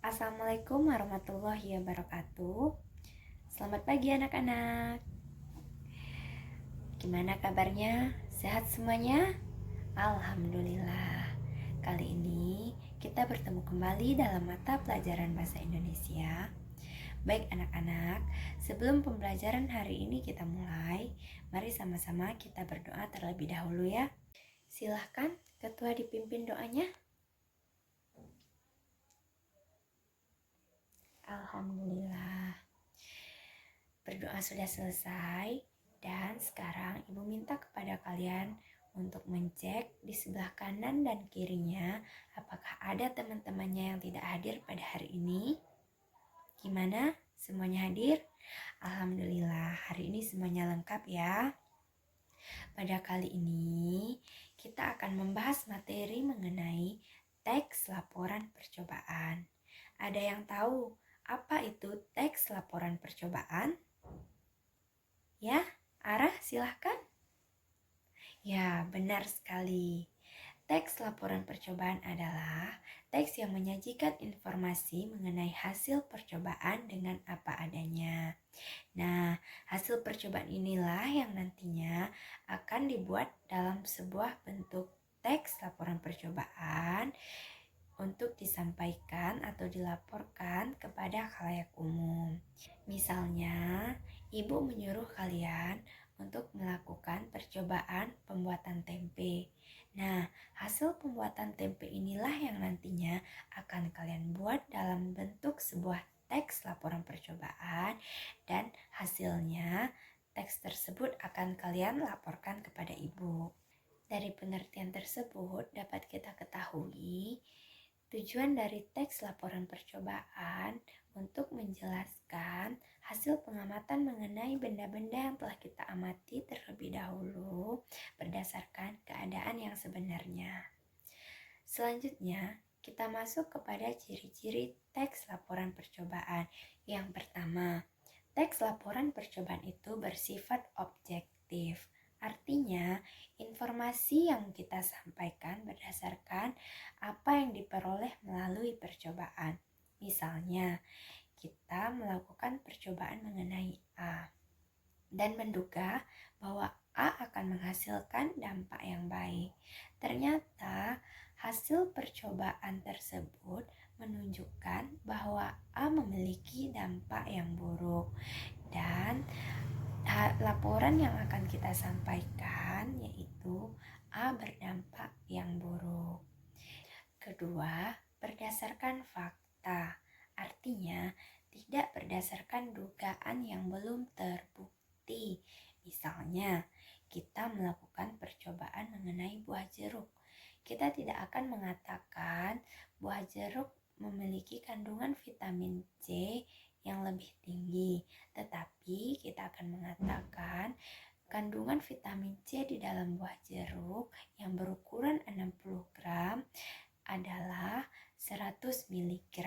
Assalamualaikum warahmatullahi wabarakatuh. Selamat pagi anak-anak. Gimana kabarnya? Sehat semuanya? Alhamdulillah. Kali ini kita bertemu kembali dalam mata pelajaran bahasa Indonesia. Baik anak-anak, sebelum pembelajaran hari ini kita mulai, mari sama-sama kita berdoa terlebih dahulu ya. Silahkan ketua dipimpin doanya. Alhamdulillah. Berdoa sudah selesai dan sekarang Ibu minta kepada kalian untuk mencek di sebelah kanan dan kirinya apakah ada teman-temannya yang tidak hadir pada hari ini. Gimana? Semuanya hadir? Alhamdulillah, hari ini semuanya lengkap ya. Pada kali ini kita akan membahas materi mengenai teks laporan percobaan. Ada yang tahu apa itu teks laporan percobaan? Ya, Arah silahkan. Ya, benar sekali. Teks laporan percobaan adalah teks yang menyajikan informasi mengenai hasil percobaan dengan apa adanya. Nah, hasil percobaan inilah yang nantinya akan dibuat dalam sebuah bentuk teks laporan percobaan untuk disampaikan atau dilaporkan kepada khalayak umum. Misalnya, ibu menyuruh kalian untuk melakukan percobaan pembuatan tempe. Nah, hasil pembuatan tempe inilah yang nantinya akan kalian buat dalam bentuk sebuah teks laporan percobaan dan hasilnya teks tersebut akan kalian laporkan kepada ibu. Dari pengertian tersebut dapat kita ketahui tujuan dari teks laporan percobaan untuk menjelaskan hasil pengamatan mengenai benda-benda yang telah kita amati terlebih dahulu berdasarkan keadaan yang sebenarnya. Selanjutnya, kita masuk kepada ciri-ciri teks laporan percobaan. Yang pertama, teks laporan percobaan itu bersifat objektif. Artinya, informasi yang kita sampaikan berdasarkan apa yang diperoleh melalui percobaan. Misalnya, kita melakukan percobaan mengenai A dan menduga bahwa A akan menghasilkan dampak yang baik. Ternyata, hasil percobaan tersebut menunjukkan bahwa A memiliki dampak yang buruk dan laporan yang akan kita sampaikan yaitu A berdampak yang buruk. Kedua, berdasarkan fakta, artinya tidak berdasarkan dugaan yang belum terbukti. Misalnya, kita melakukan percobaan mengenai buah jeruk. Kita tidak akan mengatakan buah jeruk memiliki kandungan vitamin C yang lebih tinggi, tetapi kita akan mengatakan kandungan vitamin C di dalam buah jeruk yang berukuran 60 gram adalah 100 mg.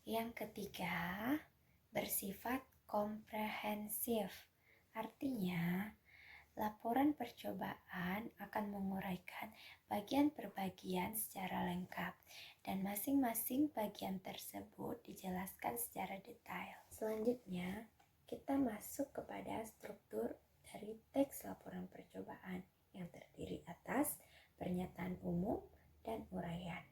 Yang ketiga, bersifat komprehensif. Artinya, laporan percobaan akan menguraikan bagian per bagian secara lengkap dan masing-masing bagian tersebut dijelaskan secara detail. Selanjutnya, kita masuk kepada struktur dari teks laporan percobaan yang terdiri atas pernyataan umum dan uraian.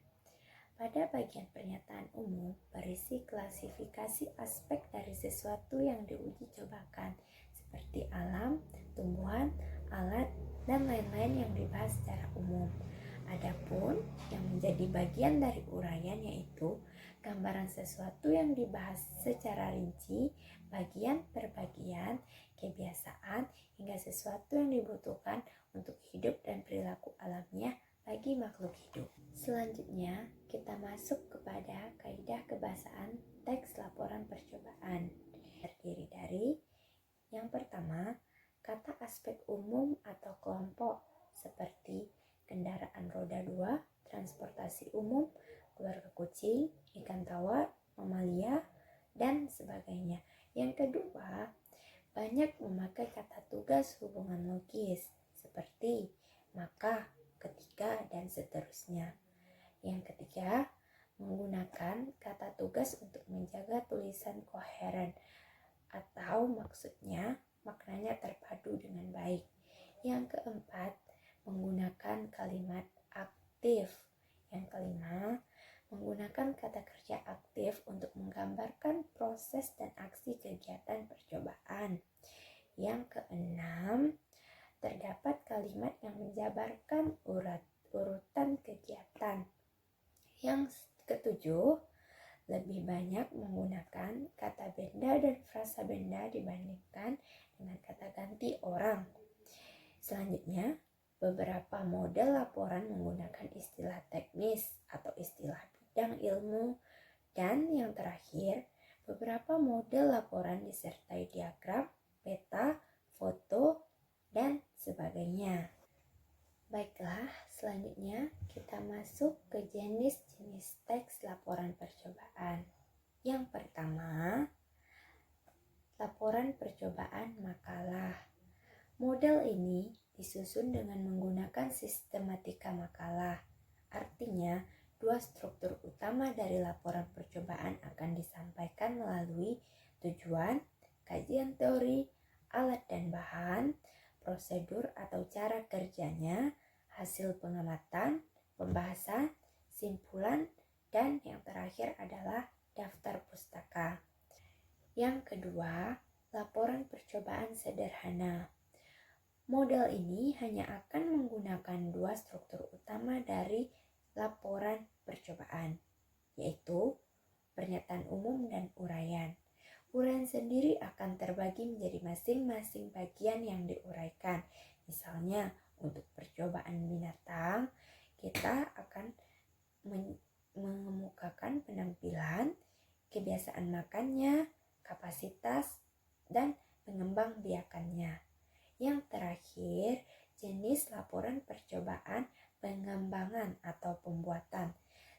Pada bagian pernyataan umum berisi klasifikasi aspek dari sesuatu yang diuji cobakan seperti alam, tumbuhan, alat, dan lain-lain yang dibahas secara umum. Adapun yang menjadi bagian dari uraian yaitu gambaran sesuatu yang dibahas secara rinci, bagian per bagian, kebiasaan, hingga sesuatu yang dibutuhkan untuk hidup dan perilaku alamiah bagi makhluk hidup. Selanjutnya, kita masuk kepada kaidah kebahasaan teks laporan percobaan. Terdiri dari yang pertama, kata aspek umum atau kelompok seperti kendaraan roda 2, transportasi umum, keluarga kucing, ikan tawar, mamalia, dan sebagainya. Yang kedua, banyak memakai kata tugas hubungan logis seperti maka, ketika, dan seterusnya. Yang ketiga, menggunakan kata tugas untuk menjaga tulisan koheren atau maksudnya maknanya terpadu dengan baik. Yang keempat, menggunakan kalimat aktif. Yang kelima, menggunakan kata kerja aktif untuk menggambarkan proses dan aksi kegiatan percobaan. Yang keenam, terdapat kalimat yang menjabarkan urutan kegiatan. Yang ketujuh, lebih banyak menggunakan kata benda dan frasa benda dibandingkan dengan kata ganti orang. Selanjutnya, beberapa model laporan menggunakan istilah teknis atau istilah bidang ilmu. Dan yang terakhir, beberapa model laporan disertai diagram, peta, foto, dan sebagainya. Baiklah, selanjutnya kita masuk ke jenis-jenis teks laporan percobaan. Yang pertama, laporan percobaan makalah. Model ini disusun dengan menggunakan sistematika makalah. Artinya, dua struktur utama dari laporan percobaan akan disampaikan melalui tujuan, kajian teori, alat dan bahan, prosedur atau cara kerjanya, hasil pengamatan, pembahasan, simpulan, dan yang terakhir adalah daftar pustaka. Yang kedua, laporan percobaan sederhana. Model ini hanya akan menggunakan dua struktur utama dari laporan percobaan, yaitu pernyataan umum dan uraian. Uraian sendiri akan terbagi menjadi masing-masing bagian yang diuraikan. Misalnya, untuk percobaan binatang, kita akan mengemukakan penampilan, kebiasaan makannya, kapasitas, dan pengembangbiakannya. Yang terakhir, jenis laporan percobaan pengembangan atau pembuatan.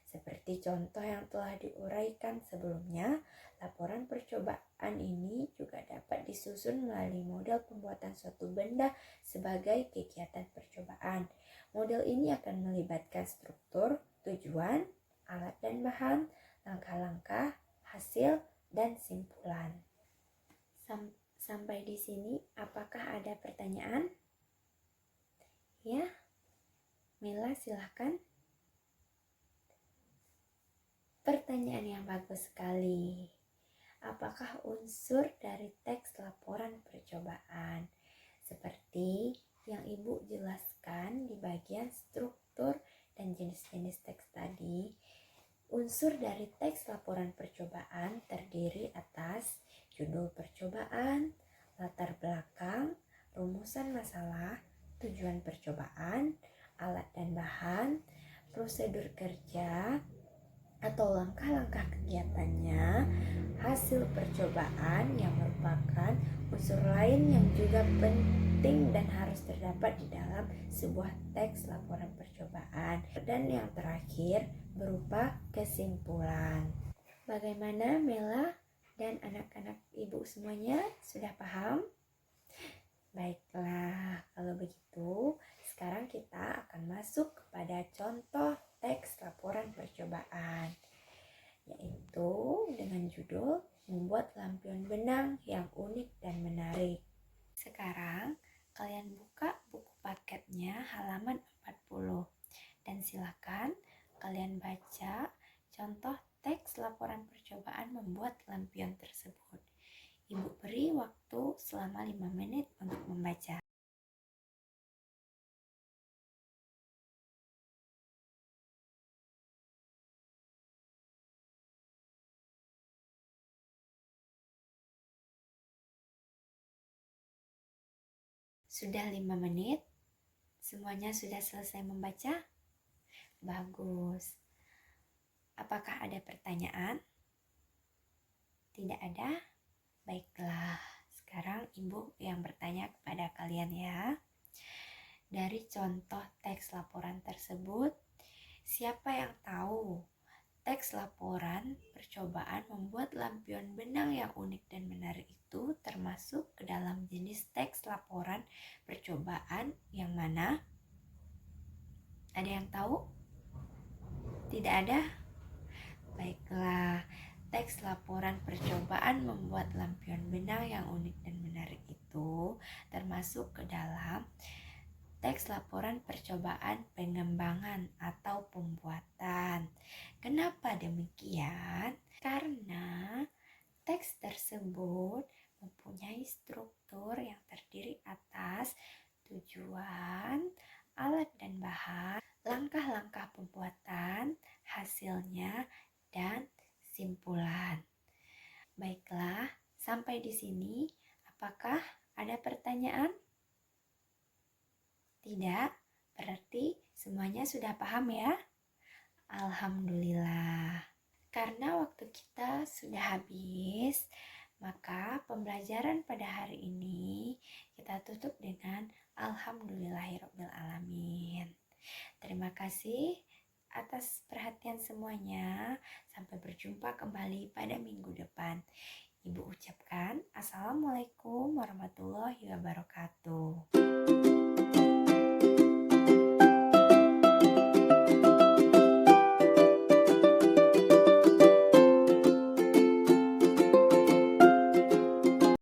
Seperti contoh yang telah diuraikan sebelumnya, laporan percobaan ini juga dapat disusun melalui model pembuatan suatu benda sebagai kegiatan percobaan. Model ini akan melibatkan struktur, tujuan, alat dan bahan, langkah-langkah, hasil, dan simpulan. Sampai di sini, apakah ada pertanyaan? Ya, Mila silahkan. Pertanyaan yang bagus sekali. Apakah unsur dari teks laporan percobaan? Seperti yang Ibu jelaskan di bagian struktur dan jenis-jenis teks tadi, unsur dari teks laporan percobaan terdiri atas judul percobaan, latar belakang, rumusan masalah, tujuan percobaan, alat dan bahan, prosedur kerja atau langkah-langkah kegiatannya, hasil percobaan yang merupakan unsur lain yang juga penting dan harus terdapat di dalam sebuah teks laporan percobaan. Dan yang terakhir berupa kesimpulan. Bagaimana Mela dan anak-anak Ibu semuanya sudah paham? Baiklah, kalau begitu sekarang kita akan masuk kepada contoh teks laporan percobaan, yaitu dengan judul membuat lampion benang yang unik dan menarik. Sekarang kalian buka buku paketnya halaman 40 dan silakan kalian baca contoh teks laporan percobaan membuat lampion tersebut. Ibu beri waktu selama 5 menit untuk membaca. Sudah 5 menit? Semuanya sudah selesai membaca? Bagus. Apakah ada pertanyaan? Tidak ada? Baiklah, sekarang Ibu yang bertanya kepada kalian ya. Dari contoh teks laporan tersebut, siapa yang tahu Teks laporan percobaan membuat lampion benang yang unik dan menarik itu termasuk ke dalam jenis teks laporan percobaan yang mana? Ada yang tahu? Tidak ada? Baiklah, teks laporan percobaan membuat lampion benang yang unik dan menarik itu termasuk ke dalam teks laporan percobaan pengembangan atau pembuatan. Kenapa demikian? Karena teks tersebut mempunyai struktur yang terdiri atas tujuan, alat dan bahan, langkah-langkah pembuatan, hasilnya, dan simpulan. Baiklah, sampai di sini. Apakah ada pertanyaan? Tidak? Berarti semuanya sudah paham ya? Alhamdulillah. Karena waktu kita sudah habis, maka pembelajaran pada hari ini kita tutup dengan Alhamdulillahirrabbilalamin. Terima kasih atas perhatian semuanya. Sampai berjumpa kembali pada minggu depan. Ibu ucapkan Assalamualaikum warahmatullahi wabarakatuh.